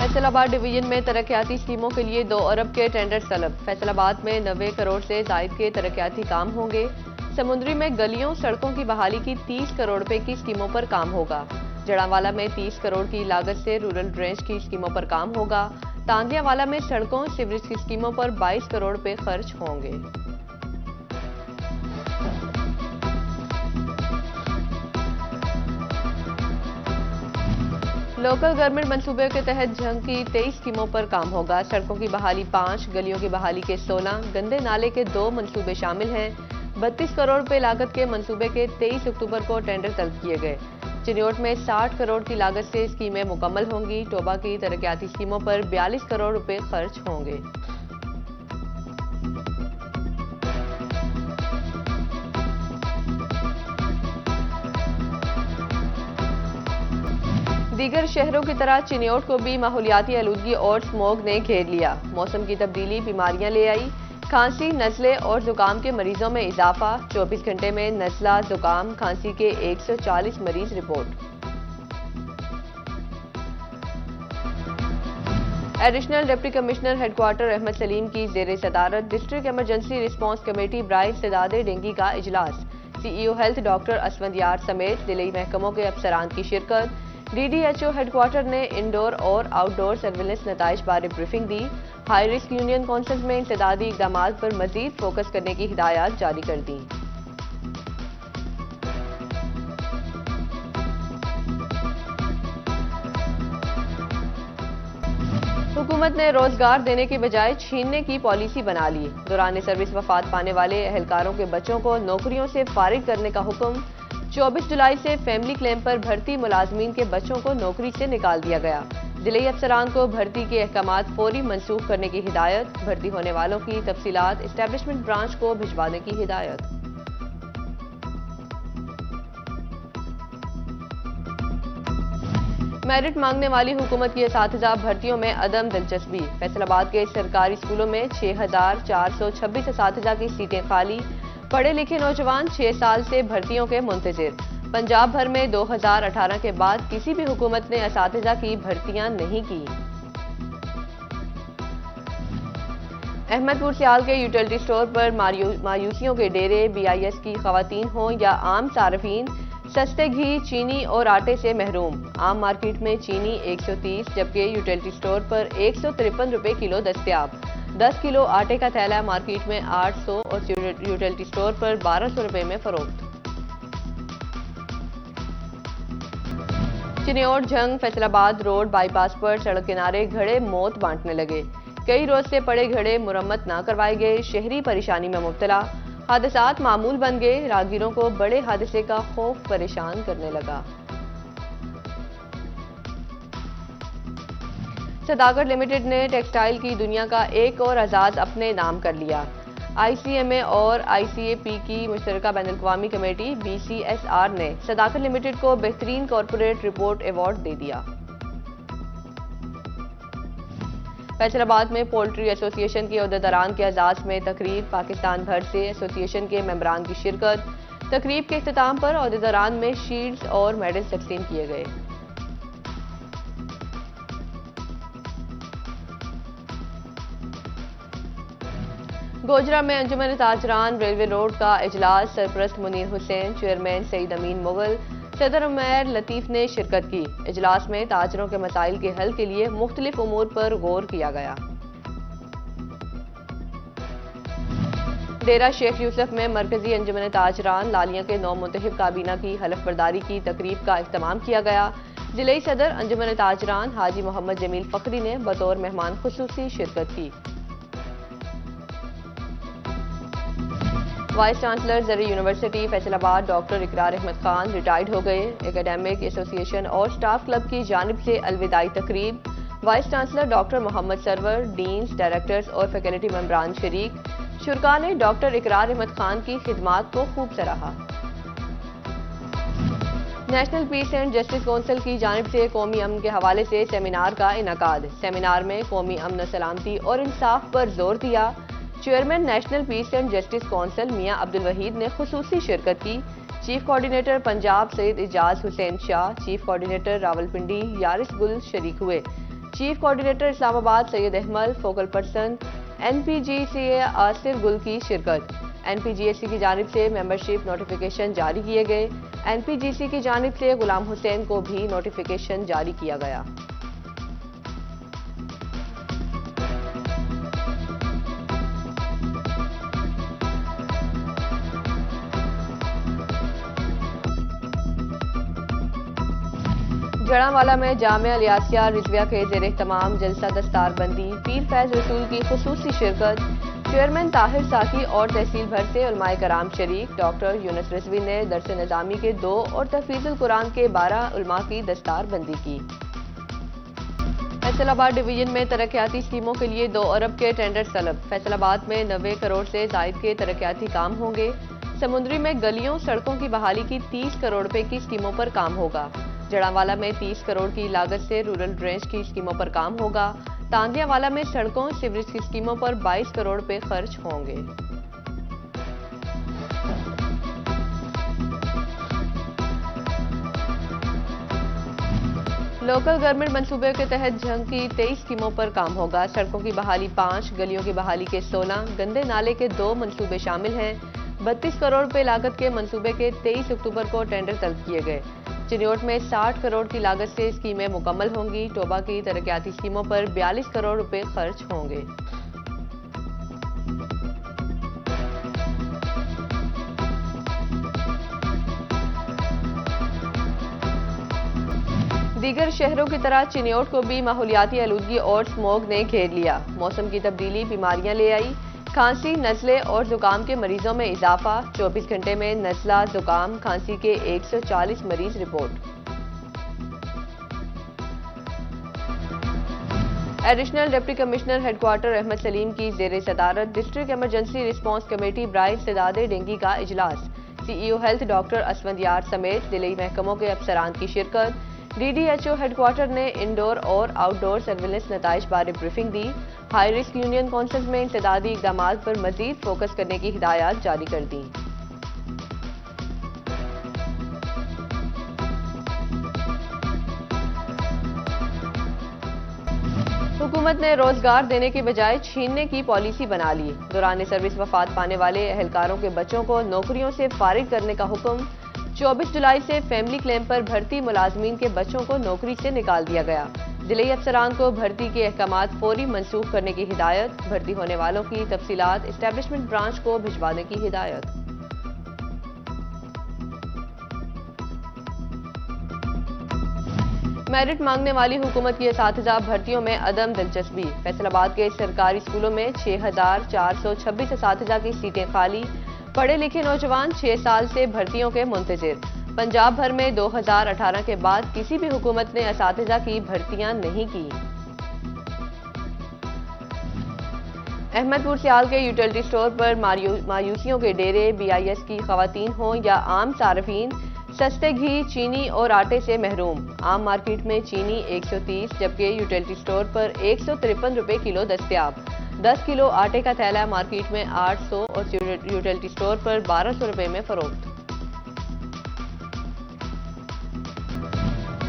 Faisalabad division में तरक्याती स्कीमों के लिए 2 अरब के टेंडर तलब। फैसलाबाद में 90 करोड़ से जायद के तरक्याती काम होंगे। समुद्री में गलियों सड़कों की बहाली की 30 करोड़ रुपए की स्कीमों पर काम होगा। जड़ावाला में 30 करोड़ की लागत से रूरल ड्रेनेज की स्कीमों पर काम होगा। तांदियावाला में सड़कों सीवरेज की स्कीमों पर 22 करोड़ रुपए खर्च होंगे। लोकल गवर्नमेंट मंसूबे के तहत झंग की 23 स्कीमों पर काम होगा। सड़कों की बहाली 5, गलियों की बहाली के 16, गंदे नाले के 2 मंसूबे शामिल हैं। 32 करोड़ रुपए लागत के मंसूबे के 23 अक्टूबर को टेंडर तलब किए गए। चिन्योट में 60 करोड़ की लागत से स्कीमें मुकम्मल होंगी। टोबा की तरक्याती स्कीमों पर 42 करोड़ रुपए खर्च होंगे। दीगर शहरों की तरह चिन्योट को भी माहौलियाती आलूदगी और स्मॉग ने घेर लिया। मौसम की तब्दीली बीमारियां ले आई। खांसी, नज़ले और जुकाम के मरीजों में इजाफा। 24 घंटे में नज़ला, जुकाम, खांसी के 140 मरीज report. Additional deputy commissioner headquarter Ahmad Salim की जेर सदारत डिस्ट्रिक्ट इमरजेंसी रिस्पांस कमेटी बराए इस्तेदाद डेंगू का इजलास। CEO हेल्थ डॉक्टर असफंदियार समेत जिले महकमों के अफसरान की शिरकत। DDHO हेडक्वार्टर ने इंडोर और आउटडोर सर्विलेंस नताइज बारे ब्रीफिंग दी। हाई रिस्क यूनियन काउंसिल में इंसदादी इकदाम पर मजीद फोकस करने की हिदायत जारी कर दी। हुकूमत ने रोजगार देने के बजाय छीनने की पॉलिसी बना ली। दौरान सर्विस वफात पाने वाले एहलकारों के बच्चों को नौकरियों से फारिग करने का हुक्म। 24 जुलाई से फैमिली क्लेम पर भर्ती मुलाजमीन के बच्चों को नौकरी से निकाल दिया गया। जिले अफसरान को भर्ती के अहकामात फौरी मनसूख करने की हिदायत। भर्ती होने वालों की तफसीलात एस्टेब्लिशमेंट ब्रांच को भिजवाने की हिदायत। मेरिट मांगने वाली हुकूमत की असातिज़ा भर्तियों में अदम दिलचस्पी। फैसलाबाद के सरकारी स्कूलों में 6426 असातिज़ा की सीटें खाली। पढ़े लिखे नौजवान 6 साल से भर्तियों के मुंतजिर। पंजाब भर में 2018 के बाद किसी भी हुकूमत ने असातिज़ा की भर्तियां नहीं की। अहमदपुर सियाल के यूटिलिटी स्टोर पर मायूसियों के डेरे। BIS की खवातीन हों या आम सार्फिन, सस्ते घी, चीनी और आटे से महरूम। आम मार्केट में चीनी 130 जबकि यूटिलिटी स्टोर पर 153 रुपए किलो दस्तयाब। 10 किलो आटे का थैला मार्केट में 800 और यूटिलिटी स्टोर पर 1200 रुपए में फरोख्त। चिन्योट झंग फैसलाबाद रोड बाईपास पर सड़क किनारे घड़े मौत बांटने लगे। कई रोज से पड़े घड़े मुरम्मत न करवाए गए। शहरी परेशानी में मुब्तला। हादसात मामूल बन गए। राहगीरों को बड़े हादसे का खौफ परेशान करने लगा। सदाकत लिमिटेड ने टेक्सटाइल की दुनिया का एक और एजाज अपने नाम कर लिया। ICMA और ICAP की मुश्तरका बैनुल-अक़वामी कमेटी BCSR ने सदाकत लिमिटेड को बेहतरीन कॉरपोरेट रिपोर्ट अवार्ड दे दिया। फैसलाबाद में पोल्ट्री एसोसिएशन के अहदेदारान के एजाज में तकरीब। पाकिस्तान भर से एसोसिएशन के मेंबरान की शिरकत। तकरीब के इख्तिताम पर अहदेदारान में शील्ड्स और मेडल तकसीम किए गए। गोजरा में अंजुमन ताजरान रेलवे रोड का इजलास। सरपरस्त मुनीर हुसैन, चेयरमैन सईद अमीन मुगल, सदर उमैर लतीफ ने शिरकत की। इजलास में ताजरों के मसाइल के हल के लिए मुख्तलिफ उमूर पर गौर किया गया। डेरा शेख यूसुफ में मरकजी अंजुमन ताजरान लालिया के 9 मुंतखब काबीना की हलफ बर्दारी की तकरीब का इख्तिताम किया गया। जिले सदर अंजुमन ताजरान हाजी मोहम्मद जमील फखरी ने बतौर मेहमान खुसूसी शिरकत की। Vice chancellor Zarai university Faisalabad doctor Iqrar Ahmad Khan retired हो गए। एकेडमिक एसोसिएशन और स्टाफ क्लब की जानिब से अलविदाई तकरीब। Vice chancellor doctor Muhammad Sarwar, deans, directors और फैकल्टी मेंबरान शरीक। शुरका ने डॉक्टर इकरार अहमद खान की खिदमात को खूब सराहा। National peace and justice council की जानिब से कौमी अमन के हवाले से सेमिनार का इनेकाद। सेमिनार में कौमी अमन, सलामती और इंसाफ पर जोर दिया। Chairman national peace and justice council Mian Abdul Waheed ने खुसूसी शिरकत की। Chief coordinator Punjab Syed Ijaz Hussain Shah, chief coordinator Rawalpindi Yaris Gul शरीक हुए। Chief coordinator Islamabad Syed Ahmed, focal person NPGCA Asif Gul की शिरकत। NPGSC की जानिब से मेंबरशिप नोटिफिकेशन जारी किए गए। NPGC की जानिब से गुलाम हुसैन को भी नोटिफिकेशन जारी किया गया। जड़ावाला में जामिया लियासिया रिजविया के ज़ेर तमाम जलसा दस्तारबंदी, पीर फैज रसूल की खुसूसी शिरकत। चेयरमैन ताहिर साकी और तहसील भर से उलमाए कराम शरीक। डॉक्टर यूनुस रिजवी ने दरस निज़ामी के 2 और तहफीजुल कुरान के 12 उलमा की दस्तारबंदी की। फैसलाबाद डिवीजन में तरक्याती स्कीमों के लिए 2 अरब के टेंडर तलब। फैसलाबाद में 90 करोड़ से जायद के तरक्याती काम होंगे। समुद्री में गलियों सड़कों की बहाली की 30 करोड़ रुपए की स्कीमों पर काम होगा। जड़ावाला में 30 करोड़ की लागत से रूरल ड्रेनेज की स्कीमों पर काम होगा। तांदियावाला में सड़कों सीवरेज की स्कीमों पर 22 करोड़ रुपए खर्च होंगे। लोकल गवर्नमेंट मंसूबे के तहत जंग की 23 स्कीमों पर काम होगा। सड़कों की बहाली 5, गलियों की बहाली के 16, गंदे नाले के 2 मंसूबे शामिल हैं। 32 करोड़ रुपए लागत के मंसूबे के 23 अक्टूबर को टेंडर तलब किए गए। चिन्योट में 60 करोड़ की लागत से स्कीमें मुकम्मल होंगी। टोबा की तरक्याती स्कीमों पर 42 करोड़ रुपए खर्च होंगे। दीगर शहरों की तरह चिन्योट को भी माहौलियाती आलूदगी और स्मोग ने घेर लिया। मौसम की तब्दीली बीमारियां ले आई। खांसी, नज़ले और जुकाम के मरीजों में इजाफा। 24 घंटे में नज़ला, जुकाम, खांसी के 140 मरीज report. Additional deputy commissioner headquarter Ahmad Salim की ज़ेर सदारत डिस्ट्रिक्ट इमरजेंसी रिस्पांस कमेटी बराए इस्तेदाद डेंगी का इजलास। CEO हेल्थ डॉक्टर असफंदियार समेत जिले महकमों के अफसरान की शिरकत। DDHO हेडक्वार्टर ने इंडोर और आउटडोर सर्विलेंस नताइज बारे ब्रीफिंग दी। हाई रिस्क यूनियन काउंसिल में इंसदादी इकदाम पर मजीद फोकस करने की हिदायत जारी कर दी। हुकूमत ने रोजगार देने के बजाय छीनने की पॉलिसी बना ली। दौरान सर्विस वफात पाने वाले एहलकारों के बच्चों को नौकरियों से फारिग करने का हुक्म। 24 जुलाई से फैमिली क्लेम पर भर्ती मुलाजमीन के बच्चों को नौकरी से निकाल दिया गया। जिले अफसरान को भर्ती के अहकामात फौरी मनसूख करने की हिदायत। भर्ती होने वालों की तफसीलात एस्टेब्लिशमेंट ब्रांच को भिजवाने की हिदायत। मेरिट मांगने वाली हुकूमत की असातिज़ा भर्तियों में अदम दिलचस्पी। फैसलाबाद के सरकारी स्कूलों में 6426 असातिज़ा की सीटें खाली। पढ़े लिखे नौजवान 6 साल से भर्तियों के मुंतजिर। पंजाब भर में 2018 के बाद किसी भी हुकूमत ने असातिज़ा की भर्तियां नहीं की। अहमदपुर सियाल के यूटिलिटी स्टोर पर मायूसियों के डेरे। BIS की खवातीन हों या आम सार्फिन, सस्ते घी, चीनी और आटे से महरूम। आम मार्केट में चीनी 130 जबकि यूटिलिटी स्टोर पर 153 रुपए किलो दस्तयाब। 10 किलो आटे का थैला मार्केट में 800 और यूटिलिटी स्टोर पर 1200 रुपए में फरोख्त।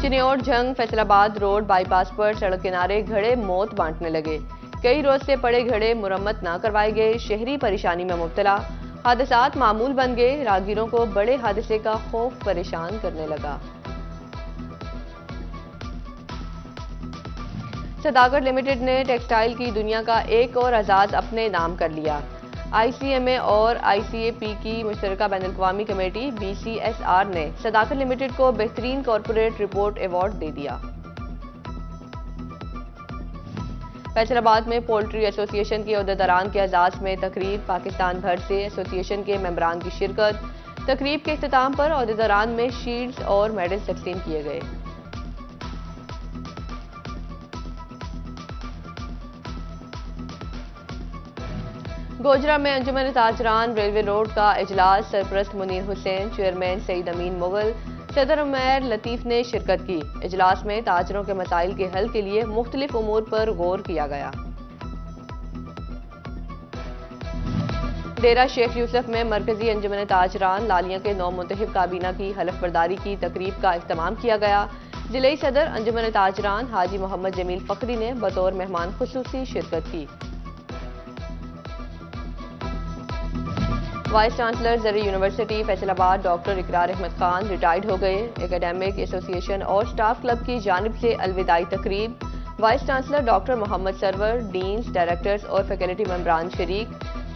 चिन्योट जंग फैसलाबाद रोड बाईपास पर सड़क किनारे घड़े मौत बांटने लगे। कई रोज से पड़े घड़े मुरम्मत न करवाए गए। शहरी परेशानी में मुब्तला। हादसात मामूल बन गए। राहगीरों को बड़े हादसे का खौफ परेशान करने लगा। सदाकत लिमिटेड ने टेक्सटाइल की दुनिया का एक और आजाद अपने नाम कर लिया। ICMA और ICAP की मुश्तरका बैनुल-अक़वामी कमेटी BCSR ने सदाकत लिमिटेड को बेहतरीन कॉरपोरेट रिपोर्ट अवार्ड दे दिया। फैसलाबाद में पोल्ट्री एसोसिएशन के अहदेदारान के एजाज में तकरीब। पाकिस्तान भर से एसोसिएशन के मेंबरान की शिरकत। तकरीब के इख्तिताम पर अहदेदारान में शील्ड्स और मेडल तकसीम किए गए। गोजरा में अंजुमन ताजरान रेलवे रोड का इजलास। सरपरस्त मुनीर हुसैन, चेयरमैन सईद अमीन मुगल, सदर उमैर लतीफ ने शिरकत की। इजलास में ताजरों के मसाइल के हल के लिए मुख्तलिफ उमूर पर गौर किया गया। डेरा शेख यूसुफ में मरकजी अंजुमन ताजरान लालिया के 9 मुंतखब काबीना की हलफ बर्दारी की तकरीब का इख्तिताम किया गया। जिले सदर अंजुमन ताजरान हाजी मोहम्मद जमील फकरी ने बतौर मेहमान खुसूसी शिरकत की। वाइस चांसलर जरी university Faisalabad doctor Iqrar Ahmad Khan retired हो गए। एकेडमिक एसोसिएशन और स्टाफ क्लब की जानिब से अलविदाई तकरीब। Vice chancellor doctor Muhammad Sarwar, deans, directors और फैकल्टी मेंबरान शरीक।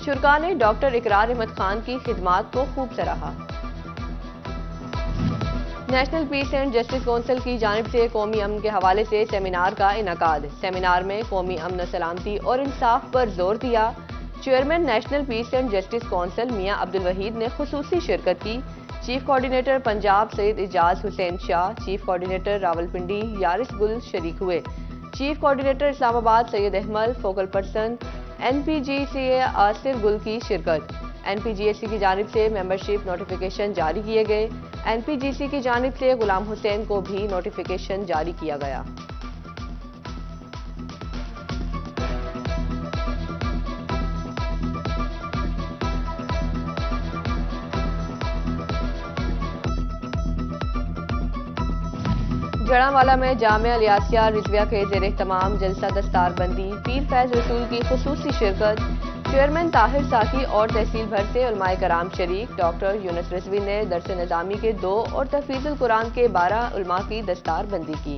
शुरका ने डॉक्टर इकरार अहमद खान की खिदमात को खूब सराहा। National peace and justice council की जानिब से कौमी अमन के हवाले से सेमिनार का इनकाद। सेमिनार में कौमी अमन, सलामती और इंसाफ पर जोर दिया। Chairman national peace and justice council Mian Abdul Waheed ने खुसूसी शिरकत की। Chief coordinator Punjab Syed Ijaz Hussain Shah, chief coordinator Rawalpindi Yaris Gul शरीक हुए। Chief coordinator Islamabad Syed Ahmed, focal person NPGCA Asif Gul की शिरकत। NPGSC की जानिब से मेंबरशिप नोटिफिकेशन जारी किए गए। NPGC की जानिब से गुलाम हुसैन को भी नोटिफिकेशन जारी किया गया। जड़ावाला में जामिया लियासिया रिजविया के ज़ेरे तमाम जलसा दस्तारबंदी। पीर फैज रसूल की खुसूसी शिरकत। चेयरमैन ताहिर साकी और तहसील भर से उलमाए कराम शरीक। डॉक्टर यूनुस रिजवी ने दरस निज़ामी के 2 और तहफीजुल कुरान के 12 उलमा की दस्तारबंदी की।